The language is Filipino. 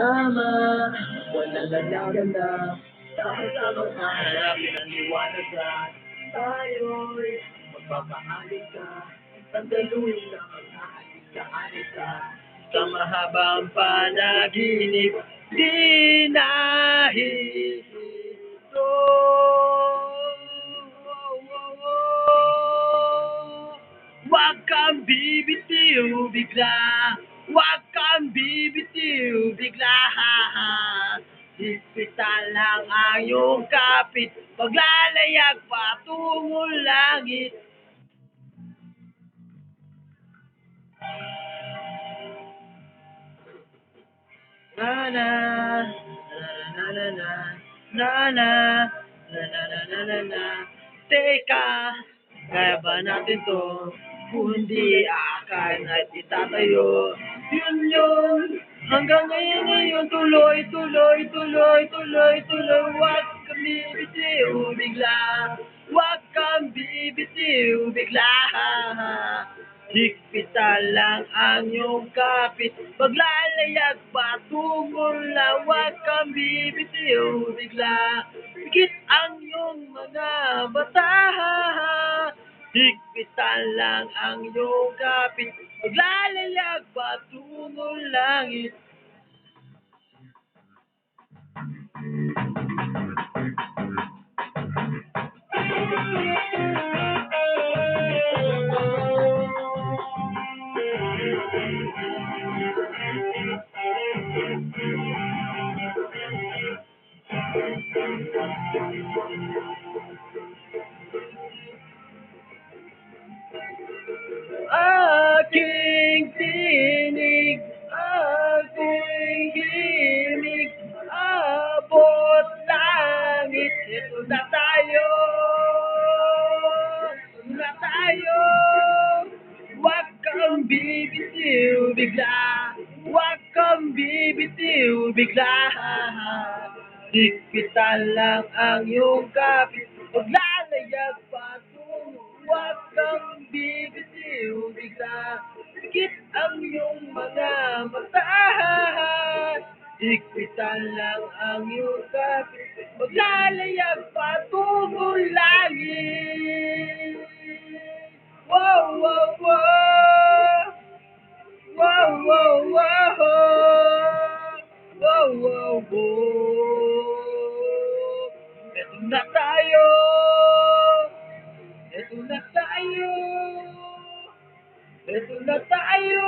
Tama, walang lalaganda. Sama-sama haharapin ang liwanag na tayo'y magpapaalika. Sandaluyong na mag-aalis sa alisa. Sa mahabang panaginip, di nahihinto. Huwag kang bibitiw bigla. Huwag kang bibitiw bigla. Higpitan lang ang iyong kapit. Paglalayag patungong langit. Na na na na na na na na na na na na na. Teka, kaya ba natin to? Kung hindi aakan at itatayo. Yun, hanggang ngayon, tuloy. Huwag kang bibitiw bigla. Huwag kang bibitiw bigla. Higpitan lang ang iyong kapit. Paglalayag patungol na huwag kang bibitiw bigla. Higit ang iyong mga mata. Higpitan lang ang iyong kapit. Paglalayag patungol langit. Aking tinig, aking himig, abot langit. Ito na tayo, Huwag kang bibitiw bigla, huwag kang bibitiw bigla. Higpitan lang ang iyong kapit, paglalayag patungo. Huwag kang bibitiw bigla, higit ang iyong mga mata. Higpitan lang ang iyong kapit, paglalayag patungo langit. Wow, wow, wow! Wow, wow, wow! Wow, wow, wow! Eto na tayo! Eto na tayo! Eto na tayo!